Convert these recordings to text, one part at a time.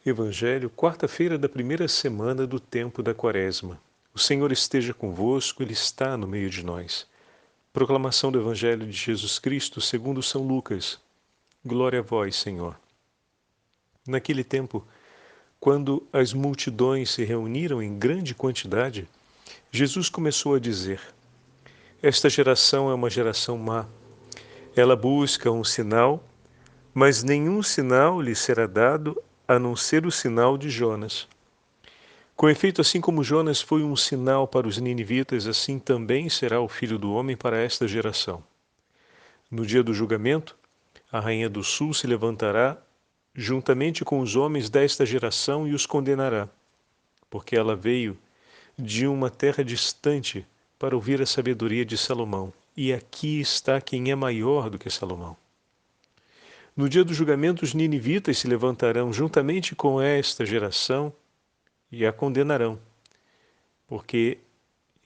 Evangelho, quarta-feira da primeira semana do tempo da Quaresma. O Senhor esteja convosco, Ele está no meio de nós. Proclamação do Evangelho de Jesus Cristo segundo São Lucas. Glória a vós, Senhor. Naquele tempo, quando as multidões se reuniram em grande quantidade, Jesus começou a dizer: Esta geração é uma geração má. Ela busca um sinal, mas nenhum sinal lhe será dado a não ser o sinal de Jonas. Com efeito, assim como Jonas foi um sinal para os ninivitas, assim também será o Filho do Homem para esta geração. No dia do julgamento, a rainha do sul se levantará juntamente com os homens desta geração e os condenará, porque ela veio de uma terra distante para ouvir a sabedoria de Salomão, e aqui está quem é maior do que Salomão. No dia do julgamento, os ninivitas se levantarão juntamente com esta geração e a condenarão, porque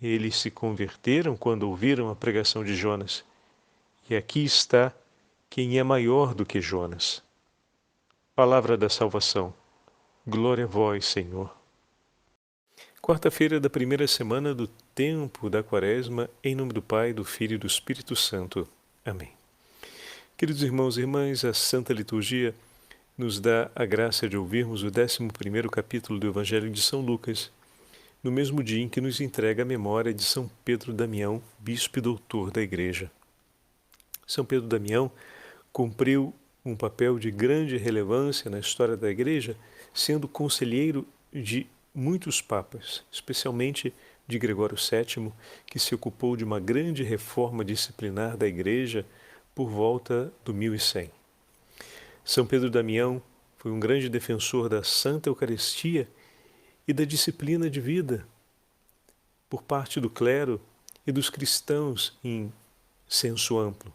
eles se converteram quando ouviram a pregação de Jonas. E aqui está quem é maior do que Jonas. Palavra da salvação. Glória a vós, Senhor. Quarta-feira da primeira semana do tempo da Quaresma, em nome do Pai, do Filho e do Espírito Santo. Amém. Queridos irmãos e irmãs, a Santa Liturgia nos dá a graça de ouvirmos o 11º capítulo do Evangelho de São Lucas, no mesmo dia em que nos entrega a memória de São Pedro Damião, bispo e doutor da Igreja. São Pedro Damião cumpriu um papel de grande relevância na história da Igreja, sendo conselheiro de muitos papas, especialmente de Gregório VII, que se ocupou de uma grande reforma disciplinar da Igreja por volta do 1100. São Pedro Damião foi um grande defensor da Santa Eucaristia e da disciplina de vida por parte do clero e dos cristãos em senso amplo.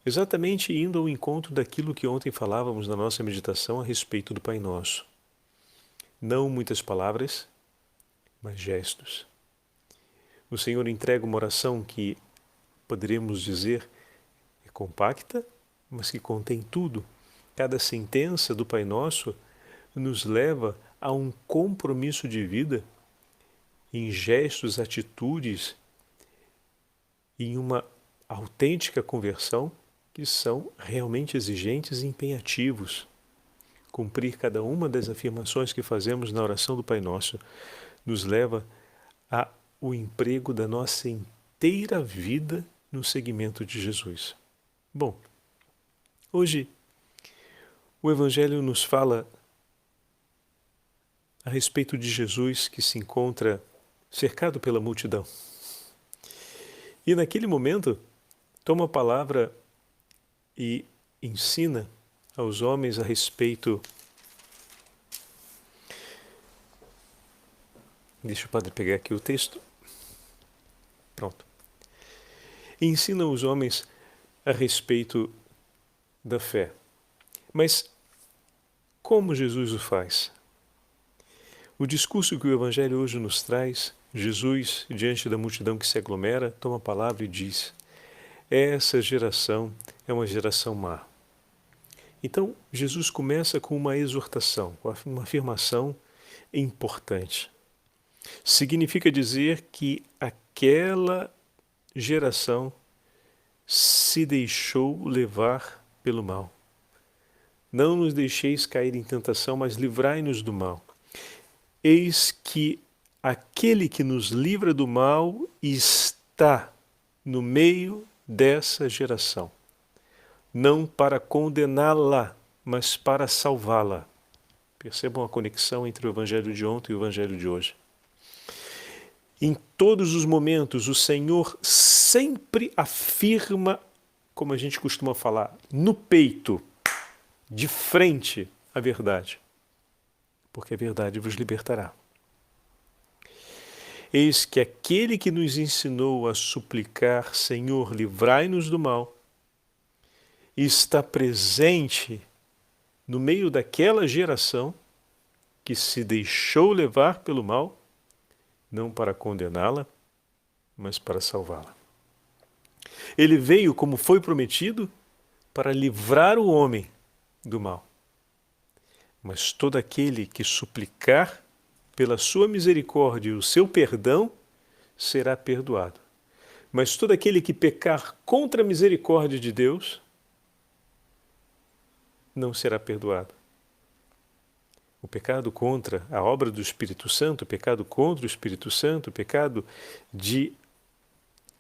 Exatamente indo ao encontro daquilo que ontem falávamos na nossa meditação a respeito do Pai Nosso. Não muitas palavras, mas gestos. O Senhor entrega uma oração que poderemos dizer é compacta, mas que contém tudo. Cada sentença do Pai Nosso nos leva a um compromisso de vida em gestos, atitudes, em uma autêntica conversão que são realmente exigentes e empenhativos. Cumprir cada uma das afirmações que fazemos na oração do Pai Nosso nos leva ao emprego da nossa inteira vida no seguimento de Jesus. Bom, hoje o Evangelho nos fala a respeito de Jesus que se encontra cercado pela multidão. E naquele momento toma a palavra e ensina aos homens a respeito... Deixa o padre pegar aqui o texto. Pronto. E ensina os homens a respeito da fé. Mas como Jesus o faz? O discurso que o Evangelho hoje nos traz, Jesus, diante da multidão que se aglomera, toma a palavra e diz: essa geração é uma geração má. Então, Jesus começa com uma exortação, com uma afirmação importante. Significa dizer que aquela geração se deixou levar pelo mal. Não nos deixeis cair em tentação, mas livrai-nos do mal. Eis que aquele que nos livra do mal está no meio dessa geração, não para condená-la, mas para salvá-la. Percebam a conexão entre o Evangelho de ontem e o Evangelho de hoje. Em todos os momentos, o Senhor sempre afirma, como a gente costuma falar, no peito, de frente, a verdade. Porque a verdade vos libertará. Eis que aquele que nos ensinou a suplicar, Senhor, livrai-nos do mal, está presente no meio daquela geração que se deixou levar pelo mal, não para condená-la, mas para salvá-la. Ele veio, como foi prometido, para livrar o homem do mal. Mas todo aquele que suplicar pela sua misericórdia e o seu perdão será perdoado. Mas todo aquele que pecar contra a misericórdia de Deus não será perdoado. O pecado contra a obra do Espírito Santo, o pecado contra o Espírito Santo, o pecado de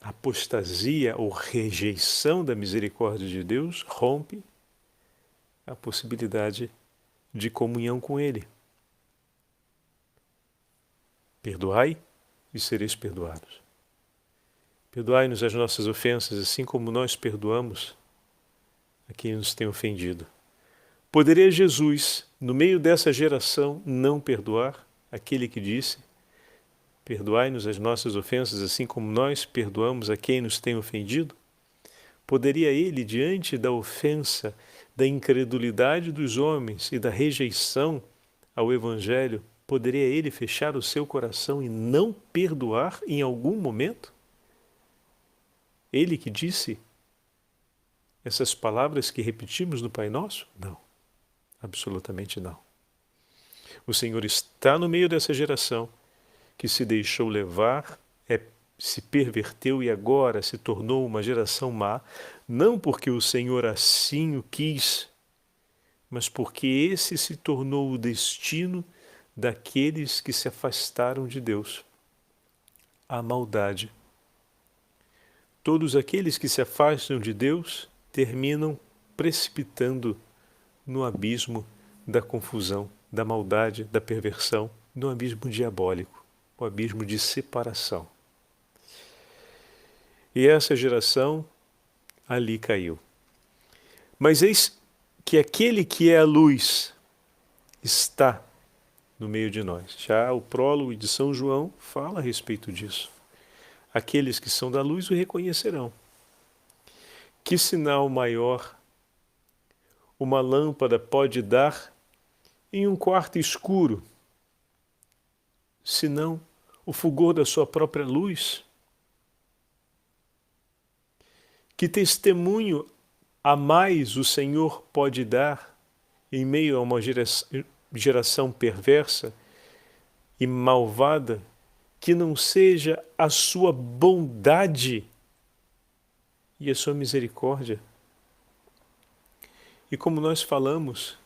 apostasia ou rejeição da misericórdia de Deus rompe a possibilidade de comunhão com Ele. Perdoai e sereis perdoados. Perdoai-nos as nossas ofensas, assim como nós perdoamos a quem nos tem ofendido. Poderia Jesus, no meio dessa geração, não perdoar aquele que disse: perdoai-nos as nossas ofensas, assim como nós perdoamos a quem nos tem ofendido? Poderia ele, diante da ofensa, da incredulidade dos homens e da rejeição ao Evangelho, poderia ele fechar o seu coração e não perdoar em algum momento? Ele que disse essas palavras que repetimos no Pai Nosso? Não, absolutamente não. O Senhor está no meio dessa geração que se deixou levar, se perverteu e agora se tornou uma geração má, não porque o Senhor assim o quis, mas porque esse se tornou o destino daqueles que se afastaram de Deus. A maldade. Todos aqueles que se afastam de Deus terminam precipitando no abismo da confusão, da maldade, da perversão, no abismo diabólico, o abismo de separação. E essa geração ali caiu. Mas eis que aquele que é a luz está no meio de nós. Já o prólogo de São João fala a respeito disso. Aqueles que são da luz o reconhecerão. Que sinal maior uma lâmpada pode dar em um quarto escuro, senão o fulgor da sua própria luz? Que testemunho a mais o Senhor pode dar em meio a uma geração perversa e malvada, que não seja a sua bondade e a sua misericórdia? E como nós falamos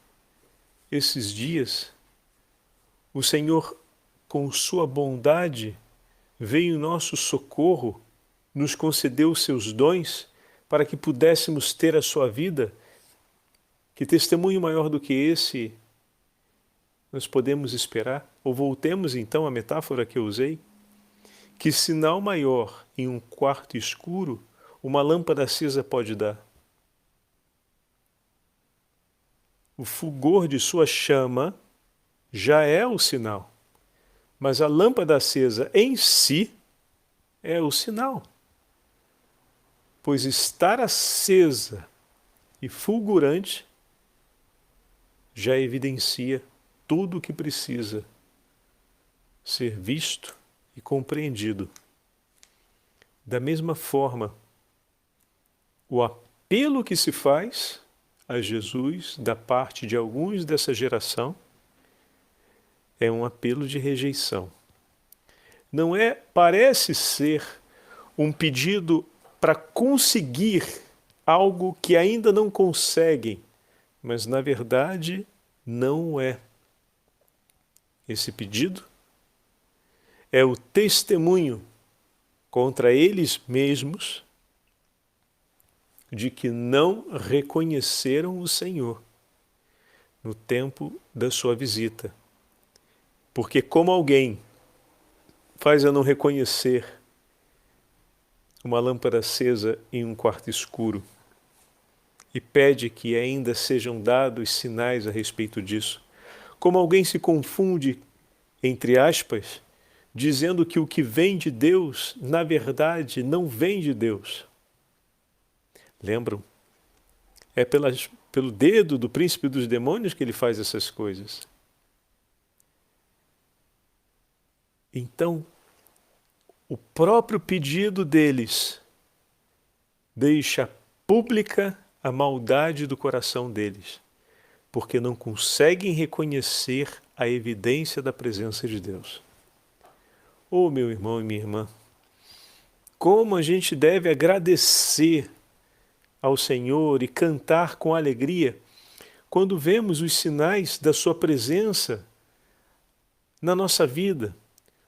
esses dias, o Senhor, com sua bondade, veio em nosso socorro, nos concedeu os seus dons para que pudéssemos ter a sua vida. Que testemunho maior do que esse nós podemos esperar? Ou voltemos então à metáfora que eu usei. Que sinal maior em um quarto escuro uma lâmpada acesa pode dar? O fulgor de sua chama já é o sinal, mas a lâmpada acesa em si é o sinal. Pois estar acesa e fulgurante já evidencia tudo o que precisa ser visto e compreendido. Da mesma forma, o apelo que se faz a Jesus da parte de alguns dessa geração é um apelo de rejeição. Não é, parece ser um pedido para conseguir algo que ainda não conseguem, mas na verdade não é. Esse pedido é o testemunho contra eles mesmos de que não reconheceram o Senhor no tempo da sua visita. Porque como alguém faz a não reconhecer uma lâmpada acesa em um quarto escuro e pede que ainda sejam dados sinais a respeito disso, como alguém se confunde, entre aspas, dizendo que o que vem de Deus, na verdade, não vem de Deus. Lembram? É pelo dedo do príncipe dos demônios que ele faz essas coisas. Então, o próprio pedido deles deixa pública a maldade do coração deles. porque não conseguem reconhecer a evidência da presença de Deus. Oh, meu irmão e minha irmã, como a gente deve agradecer ao Senhor e cantar com alegria quando vemos os sinais da sua presença na nossa vida,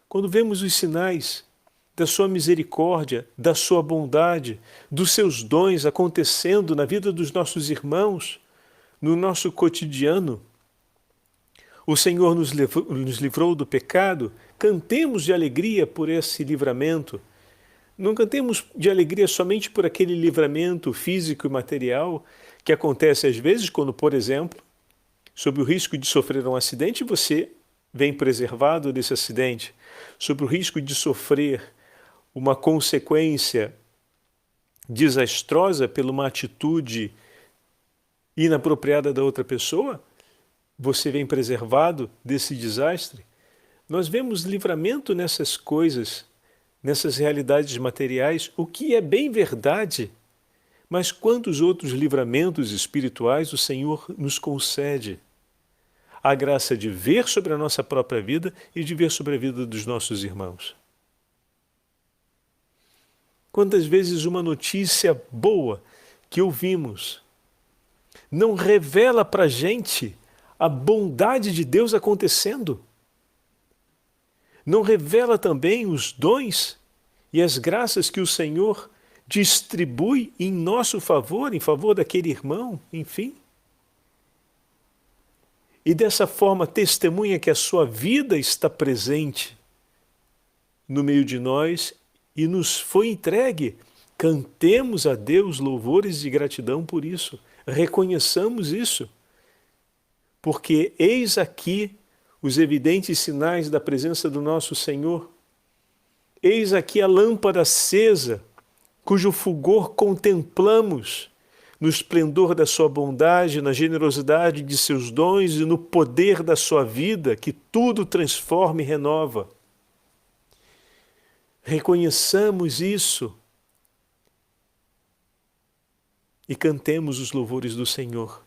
quando vemos os sinais da sua misericórdia, da sua bondade, dos seus dons acontecendo na vida dos nossos irmãos, no nosso cotidiano. O Senhor nos livrou do pecado, cantemos de alegria por esse livramento. Não cantemos de alegria somente por aquele livramento físico e material que acontece às vezes quando, por exemplo, sob o risco de sofrer um acidente, você vem preservado desse acidente, sob o risco de sofrer uma consequência desastrosa por uma atitude inapropriada da outra pessoa, você vem preservado desse desastre. Nós vemos livramento nessas coisas, nessas realidades materiais, o que é bem verdade. Mas quantos outros livramentos espirituais o Senhor nos concede? A graça de ver sobre a nossa própria vida e de ver sobre a vida dos nossos irmãos. Quantas vezes uma notícia boa que ouvimos não revela para a gente a bondade de Deus acontecendo? Não revela também os dons e as graças que o Senhor distribui em nosso favor, em favor daquele irmão, enfim? E dessa forma testemunha que a sua vida está presente no meio de nós e nos foi entregue. Cantemos a Deus louvores de gratidão por isso. Reconheçamos isso. Porque eis aqui os evidentes sinais da presença do nosso Senhor. Eis aqui a lâmpada acesa, cujo fulgor contemplamos no esplendor da sua bondade, na generosidade de seus dons e no poder da sua vida, que tudo transforma e renova. Reconheçamos isso e cantemos os louvores do Senhor,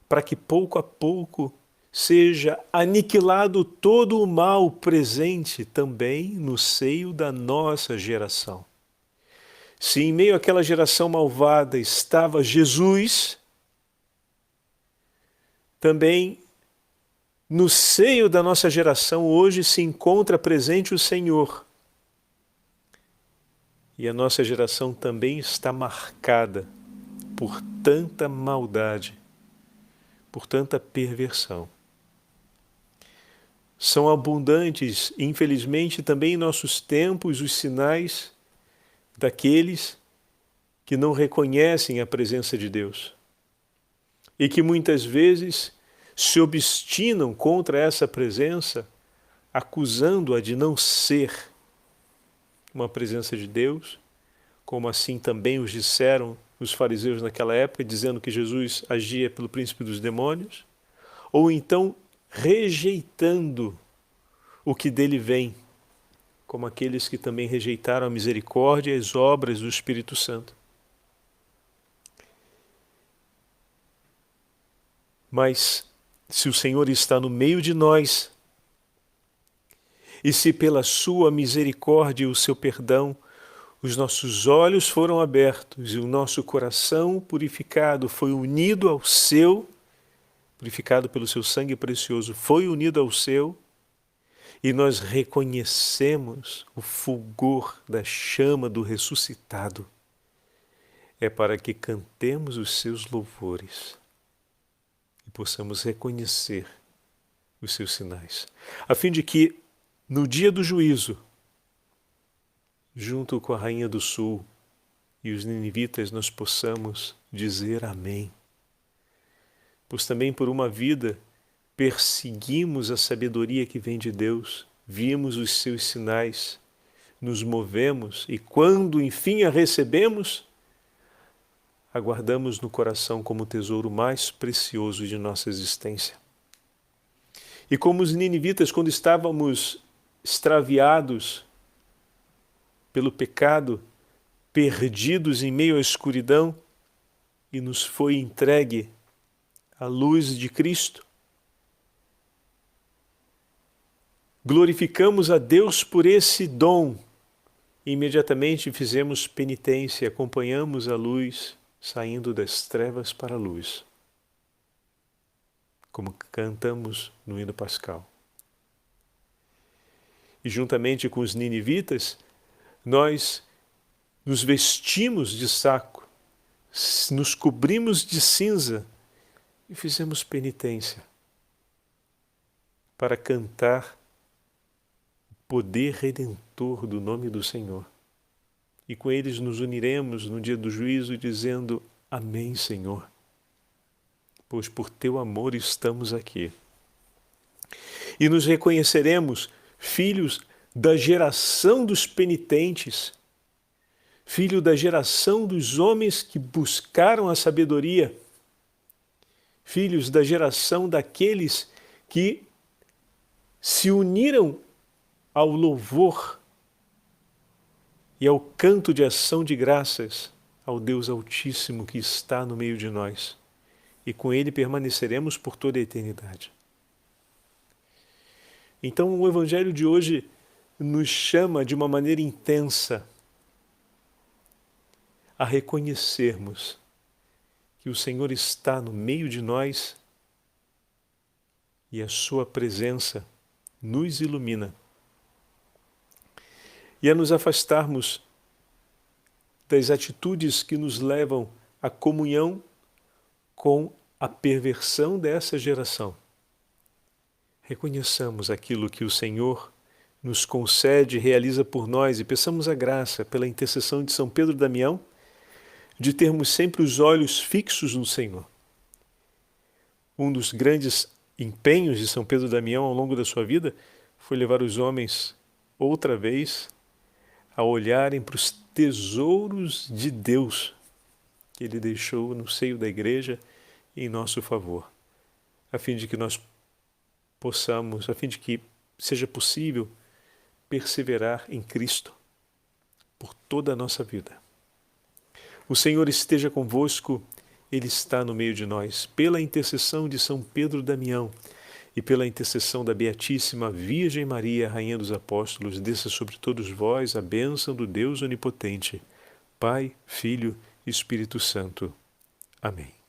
para que pouco a pouco seja aniquilado todo o mal presente também no seio da nossa geração. Se em meio àquela geração malvada estava Jesus, também no seio da nossa geração hoje se encontra presente o Senhor. E a nossa geração também está marcada por tanta maldade, por tanta perversão. São abundantes, infelizmente, também em nossos tempos os sinais daqueles que não reconhecem a presença de Deus e que muitas vezes se obstinam contra essa presença, acusando-a de não ser uma presença de Deus, como assim também os disseram os fariseus naquela época, dizendo que Jesus agia pelo príncipe dos demônios, ou então rejeitando o que dele vem, como aqueles que também rejeitaram a misericórdia e as obras do Espírito Santo. Mas se o Senhor está no meio de nós, e se pela sua misericórdia e o seu perdão os nossos olhos foram abertos e o nosso coração purificado foi unido ao seu, purificado pelo seu sangue precioso, foi unido ao seu, e nós reconhecemos o fulgor da chama do ressuscitado, é para que cantemos os seus louvores e possamos reconhecer os seus sinais, a fim de que, no dia do juízo, junto com a Rainha do Sul e os ninivitas, nós possamos dizer amém. Pois também por uma vida perseguimos a sabedoria que vem de Deus, vimos os seus sinais, nos movemos e quando enfim a recebemos, aguardamos no coração como o tesouro mais precioso de nossa existência. E como os ninivitas, quando estávamos extraviados pelo pecado, perdidos em meio à escuridão, e nos foi entregue a luz de Cristo. Glorificamos a Deus por esse dom. Imediatamente fizemos penitência, acompanhamos a luz saindo das trevas para a luz, como cantamos no hino pascal. E juntamente com os ninivitas, nós nos vestimos de saco, nos cobrimos de cinza e fizemos penitência para cantar o poder redentor do nome do Senhor. E com eles nos uniremos no dia do juízo dizendo: Amém, Senhor, pois por teu amor estamos aqui. E nos reconheceremos filhos da geração dos penitentes, filho da geração dos homens que buscaram a sabedoria, filhos da geração daqueles que se uniram ao louvor e ao canto de ação de graças ao Deus Altíssimo que está no meio de nós, e com Ele permaneceremos por toda a eternidade. Então o Evangelho de hoje nos chama de uma maneira intensa a reconhecermos que o Senhor está no meio de nós e a sua presença nos ilumina. E a nos afastarmos das atitudes que nos levam à comunhão com a perversão dessa geração. Reconheçamos aquilo que o Senhor nos concede e realiza por nós e peçamos a graça, pela intercessão de São Pedro Damião, de termos sempre os olhos fixos no Senhor. Um dos grandes empenhos de São Pedro Damião ao longo da sua vida foi levar os homens, outra vez, a olharem para os tesouros de Deus que Ele deixou no seio da Igreja em nosso favor, a fim de que nós possamos, a fim de que seja possível perseverar em Cristo por toda a nossa vida. O Senhor esteja convosco, Ele está no meio de nós. Pela intercessão de São Pedro Damião e pela intercessão da Beatíssima Virgem Maria, Rainha dos Apóstolos, desça sobre todos vós a bênção do Deus Onipotente, Pai, Filho e Espírito Santo. Amém.